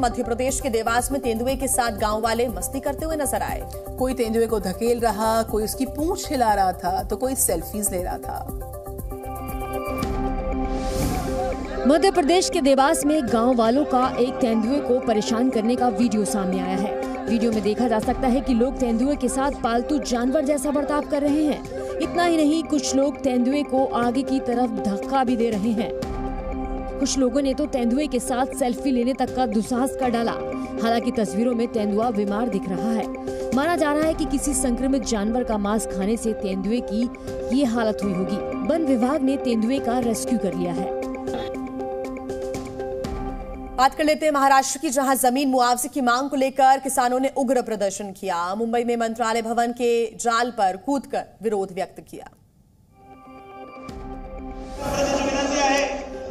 मध्य प्रदेश के देवास में तेंदुए के साथ गांव वाले मस्ती करते हुए नजर आए। कोई तेंदुए को धकेल रहा, कोई उसकी पूंछ हिला रहा था, तो कोई सेल्फीज ले रहा था। मध्य प्रदेश के देवास में गांव वालों का एक तेंदुए को परेशान करने का वीडियो सामने आया है। वीडियो में देखा जा सकता है कि लोग तेंदुए के साथ पालतू जानवर जैसा बर्ताव कर रहे हैं। इतना ही नहीं, कुछ लोग तेंदुए को आगे की तरफ धक्का भी दे रहे हैं। कुछ लोगों ने तो तेंदुए के साथ सेल्फी लेने तक का दुस्साहस कर डाला। हालांकि तस्वीरों में तेंदुआ बीमार दिख रहा है। माना जा रहा है कि किसी संक्रमित जानवर का मांस खाने से तेंदुए की ये हालत हुई होगी। वन विभाग ने तेंदुए का रेस्क्यू कर लिया है। बात कर लेते हैं महाराष्ट्र की, जहां जमीन मुआवजे की मांग को लेकर किसानों ने उग्र प्रदर्शन किया। मुंबई में मंत्रालय भवन के जाल पर कूदकर विरोध व्यक्त किया।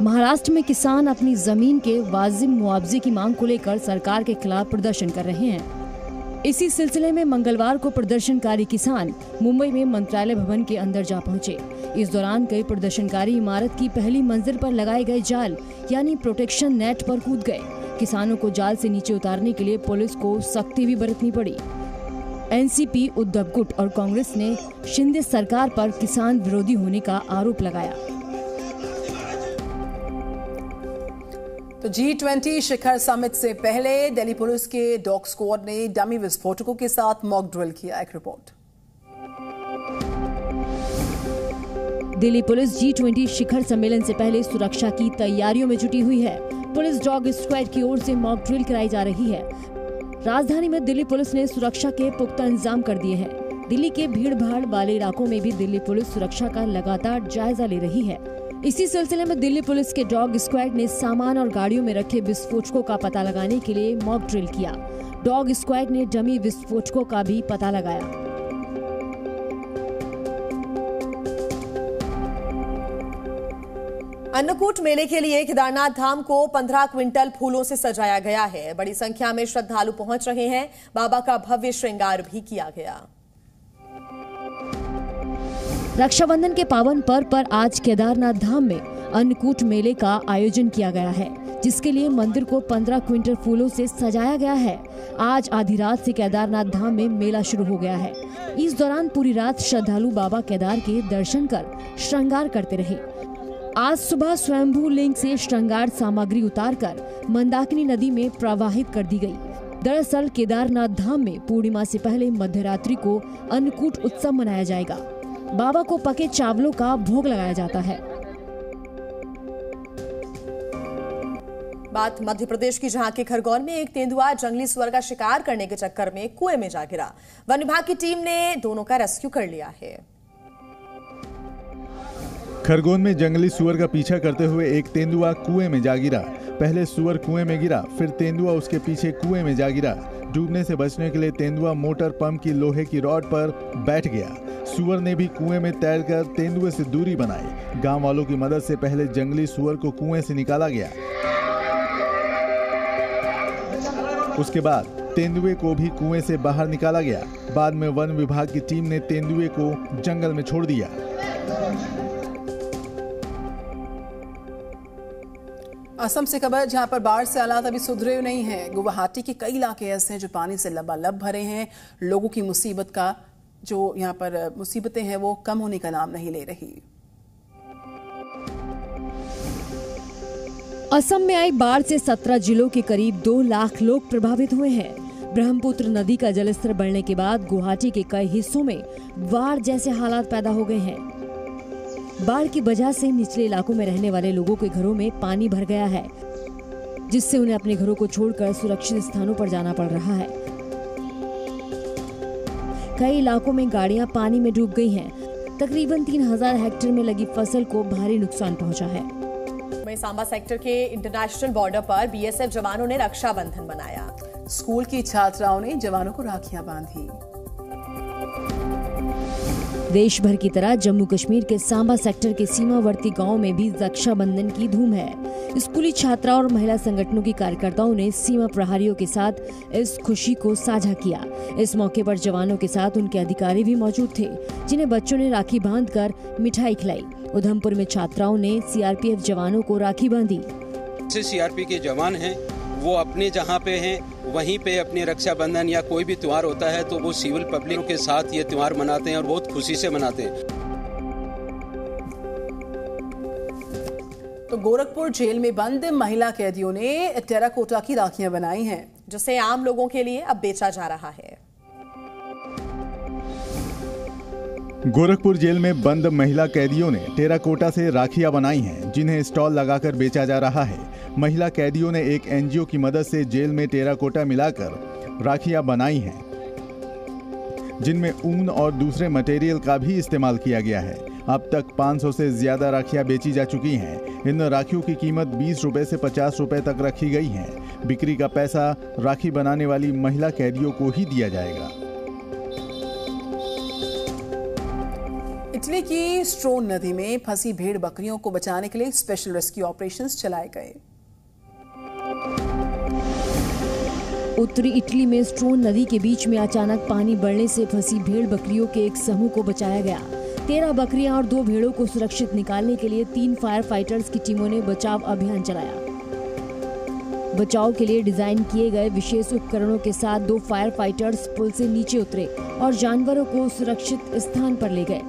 महाराष्ट्र में किसान अपनी जमीन के वाजिब मुआवजे की मांग को लेकर सरकार के खिलाफ प्रदर्शन कर रहे हैं। इसी सिलसिले में मंगलवार को प्रदर्शनकारी किसान मुंबई में मंत्रालय भवन के अंदर जा पहुंचे। इस दौरान कई प्रदर्शनकारी इमारत की पहली मंजिल पर लगाए गए जाल यानी प्रोटेक्शन नेट पर कूद गए। किसानों को जाल से नीचे उतारने के लिए पुलिस को सख्ती भी बरतनी पड़ी। एनसीपी, उद्धव गुट और कांग्रेस ने शिंदे सरकार पर किसान विरोधी होने का आरोप लगाया। तो G20 शिखर समिट से पहले दिल्ली पुलिस के डॉग स्क्वाड ने डमी विस्फोटकों के साथ मॉक ड्रिल किया। एक रिपोर्ट। दिल्ली पुलिस G20 शिखर सम्मेलन से पहले सुरक्षा की तैयारियों में जुटी हुई है। पुलिस डॉग स्क्वाड की ओर से मॉक ड्रिल कराई जा रही है। राजधानी में दिल्ली पुलिस ने सुरक्षा के पुख्ता इंतजाम कर दिए हैं। दिल्ली के भीड़ भाड़ वाले इलाकों में भी दिल्ली पुलिस सुरक्षा का लगातार जायजा ले रही है। इसी सिलसिले में दिल्ली पुलिस के डॉग स्क्वाड ने सामान और गाड़ियों में रखे विस्फोटकों का पता लगाने के लिए मॉक ड्रिल किया। डॉग स्क्वाड ने डमी विस्फोटकों का भी पता लगाया। अन्नकूट मेले के लिए केदारनाथ धाम को 15 क्विंटल फूलों से सजाया गया है। बड़ी संख्या में श्रद्धालु पहुंच रहे हैं। बाबा का भव्य श्रृंगार भी किया गया। रक्षाबंधन के पावन पर्व पर आज केदारनाथ धाम में अन्नकूट मेले का आयोजन किया गया है, जिसके लिए मंदिर को 15 क्विंटल फूलों से सजाया गया है। आज आधी रात से केदारनाथ धाम में मेला शुरू हो गया है। इस दौरान पूरी रात श्रद्धालु बाबा केदार के दर्शन कर श्रृंगार करते रहे। आज सुबह स्वयंभू लिंग से श्रृंगार सामग्री उतारकर मंदाकिनी नदी में प्रवाहित कर दी गई। दरअसल केदारनाथ धाम में पूर्णिमा से पहले मध्यरात्रि को अन्नकूट उत्सव मनाया जाएगा। बाबा को पके चावलों का भोग लगाया जाता है। बात मध्य प्रदेश की, जहां के खरगोन में एक तेंदुआ जंगली सुअर का शिकार करने के चक्कर में कुएं में जा गिरा। वन विभाग की टीम ने दोनों का रेस्क्यू कर लिया है। खरगोन में जंगली सुअर का पीछा करते हुए एक तेंदुआ कुएं में जा गिरा। पहले सुअर कुएं में गिरा, फिर तेंदुआ उसके पीछे कुएं में जा गिरा। डूबने से बचने के लिए तेंदुआ मोटर पंप की लोहे की रॉड पर बैठ गया। सुअर ने भी कुएं में तैरकर तेंदुए से दूरी बनाई। गांव वालों की मदद से पहले जंगली सुअर को कुएं से निकाला गया। उसके बाद तेंदुए को भी कुएं से बाहर निकाला गया। बाद में वन विभाग की टीम ने तेंदुए को जंगल में छोड़ दिया। असम से खबर, जहां पर बाढ़ से हालात अभी सुधरे नहीं हैं। गुवाहाटी के कई इलाके ऐसे हैं जो पानी से लबालब भरे हैं। लोगों की मुसीबत का जो यहाँ पर मुसीबतें हैं वो कम होने का नाम नहीं ले रही। असम में आई बाढ़ से 17 जिलों के करीब 2 लाख लोग प्रभावित हुए हैं। ब्रह्मपुत्र नदी का जलस्तर बढ़ने के बाद गुवाहाटी के कई हिस्सों में बाढ़ जैसे हालात पैदा हो गए हैं। बाढ़ की वजह से निचले इलाकों में रहने वाले लोगों के घरों में पानी भर गया है, जिससे उन्हें अपने घरों को छोड़कर सुरक्षित स्थानों पर जाना पड़ रहा है। कई इलाकों में गाड़ियां पानी में डूब गई हैं। तकरीबन 3000 हेक्टेयर में लगी फसल को भारी नुकसान पहुंचा है। सांबा सेक्टर के इंटरनेशनल बॉर्डर पर बीएसएफ जवानों ने रक्षाबंधन मनाया। स्कूल की छात्राओं ने जवानों को राखियां बांधी। देश भर की तरह जम्मू कश्मीर के सांबा सेक्टर के सीमावर्ती गांवों में भी रक्षाबंधन की धूम है। स्कूली छात्रा और महिला संगठनों की कार्यकर्ताओं ने सीमा प्रहरियों के साथ इस खुशी को साझा किया। इस मौके पर जवानों के साथ उनके अधिकारी भी मौजूद थे, जिन्हें बच्चों ने राखी बांधकर मिठाई खिलाई। उधमपुर में छात्राओं ने सीआरपीएफ जवानों को राखी बांधी। सीआरपी के जवान हैं, वो अपने जहाँ पे हैं वहीं पे अपने रक्षाबंधन या कोई भी त्यौहार होता है तो वो सिविल पब्लिक के साथ ये त्यौहार मनाते हैं और बहुत खुशी से मनाते हैं। तो गोरखपुर जेल में बंद महिला कैदियों ने टेराकोटा की राखियां बनाई हैं, जिसे आम लोगों के लिए अब बेचा जा रहा है। गोरखपुर जेल में बंद महिला कैदियों ने टेराकोटा से राखियां बनाई हैं, जिन्हें स्टॉल लगाकर बेचा जा रहा है। महिला कैदियों ने एक एनजीओ की मदद से जेल में टेराकोटा मिलाकर राखियां बनाई हैं, जिनमें ऊन और दूसरे मटेरियल का भी इस्तेमाल किया गया है। अब तक 500 से ज्यादा राखियां बेची जा चुकी हैं। इन राखियों की कीमत 20 रुपए से 50 रुपए तक रखी गई है। बिक्री का पैसा राखी बनाने वाली महिला कैदियों को ही दिया जाएगा। इटली की स्ट्रोन नदी में फंसी भेड़ बकरियों को बचाने के लिए स्पेशल रेस्क्यू ऑपरेशंस चलाए गए। उत्तरी इटली में स्ट्रोन नदी के बीच में अचानक पानी बढ़ने से फंसी भेड़ बकरियों के एक समूह को बचाया गया। 13 बकरियां और 2 भेड़ों को सुरक्षित निकालने के लिए 3 फायर फाइटर्स की टीमों ने बचाव अभियान चलाया। बचाव के लिए डिजाइन किए गए विशेष उपकरणों के साथ 2 फायर फाइटर्स पुल से नीचे उतरे और जानवरों को सुरक्षित स्थान पर ले गए।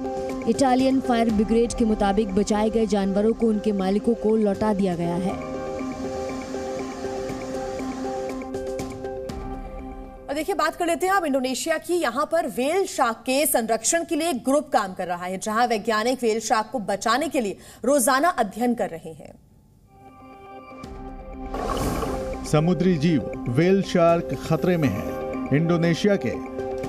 इटालियन फायर ब्रिगेड के मुताबिक बचाए गए जानवरों को उनके मालिकों को लौटा दिया गया है। देखिए, बात कर लेते हैं अब इंडोनेशिया की। यहाँ पर व्हेल शार्क के संरक्षण के लिए एक ग्रुप काम कर रहा है, जहां वैज्ञानिक व्हेल शार्क को बचाने के लिए रोजाना अध्ययन कर रहे हैं। समुद्री जीव व्हेल शार्क खतरे में है। इंडोनेशिया के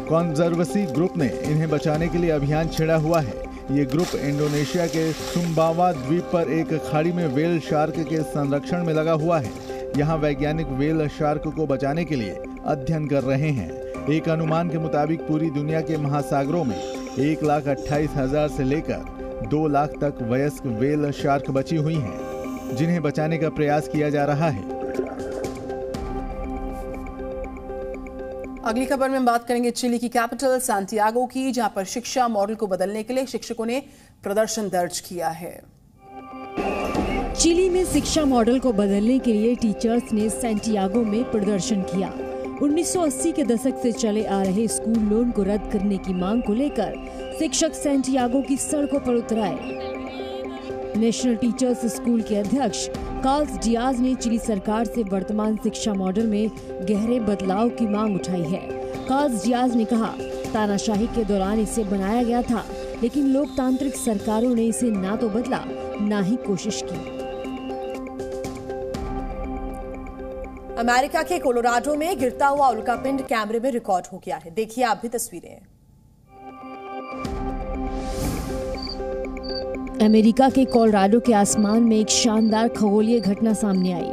कॉन्जर्वेसी ग्रुप ने इन्हें बचाने के लिए अभियान छेड़ा हुआ है। ये ग्रुप इंडोनेशिया के सुम्बावा द्वीप पर एक खाड़ी में व्हेल शार्क के संरक्षण में लगा हुआ है। यहाँ वैज्ञानिक व्हेल शार्क को बचाने के लिए अध्ययन कर रहे हैं। एक अनुमान के मुताबिक पूरी दुनिया के महासागरों में 1,28,000 से लेकर 2 लाख तक वयस्क व्हेल शार्क बची हुई हैं, जिन्हें बचाने का प्रयास किया जा रहा है। अगली खबर में हम बात करेंगे चिली की कैपिटल सैंटियागो की, जहां पर शिक्षा मॉडल को बदलने के लिए शिक्षकों ने प्रदर्शन दर्ज किया है। चिली में शिक्षा मॉडल को बदलने के लिए टीचर्स ने सैंटियागो में प्रदर्शन किया। 1980 के दशक से चले आ रहे स्कूल लोन को रद्द करने की मांग को लेकर शिक्षक सैंटियागो की सड़कों पर उतर आए। नेशनल टीचर्स स्कूल के अध्यक्ष कार्ल्स डियाज ने चिली सरकार से वर्तमान शिक्षा मॉडल में गहरे बदलाव की मांग उठाई है। कार्ल्स डियाज ने कहा, तानाशाही के दौरान इसे बनाया गया था, लेकिन लोकतांत्रिक सरकारों ने इसे ना तो बदला ना ही कोशिश की। अमेरिका के कोलोराडो में गिरता हुआ उल्कापिंड कैमरे में रिकॉर्ड हो गया है। देखिए आप भी तस्वीरें। अमेरिका के कोलोराडो के आसमान में एक शानदार खगोलीय घटना सामने आई।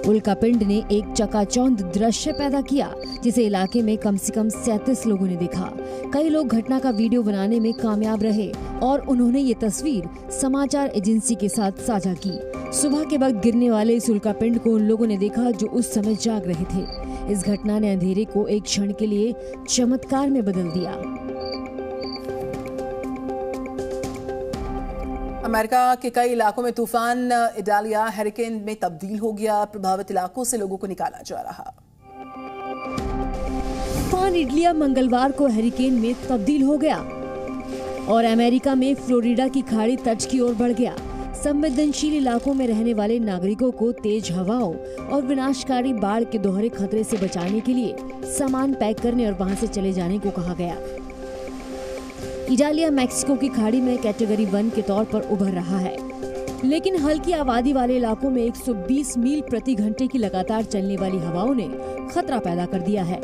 उल्कापिंड ने एक चकाचौंध दृश्य पैदा किया, जिसे इलाके में कम से कम 37 लोगों ने देखा। कई लोग घटना का वीडियो बनाने में कामयाब रहे और उन्होंने ये तस्वीर समाचार एजेंसी के साथ साझा की। सुबह के वक्त गिरने वाले इस उल्कापिंड को उन लोगों ने देखा जो उस समय जाग रहे थे। इस घटना ने अंधेरे को एक क्षण के लिए चमत्कार में बदल दिया। अमेरिका के कई इलाकों में तूफान इडालिया हैरिकेन में तब्दील हो गया। प्रभावित इलाकों से लोगों को निकाला जा रहा। तूफान इडलिया मंगलवार को हैरिकेन में तब्दील हो गया और अमेरिका में फ्लोरिडा की खाड़ी तट की ओर बढ़ गया। संवेदनशील इलाकों में रहने वाले नागरिकों को तेज हवाओं और विनाशकारी बाढ़ के दोहरे खतरे से बचाने के लिए सामान पैक करने और वहां से चले जाने को कहा गया। इडालिया मैक्सिको की खाड़ी में कैटेगरी 1 के तौर पर उभर रहा है, लेकिन हल्की आबादी वाले इलाकों में 120 मील प्रति घंटे की लगातार चलने वाली हवाओं ने खतरा पैदा कर दिया है।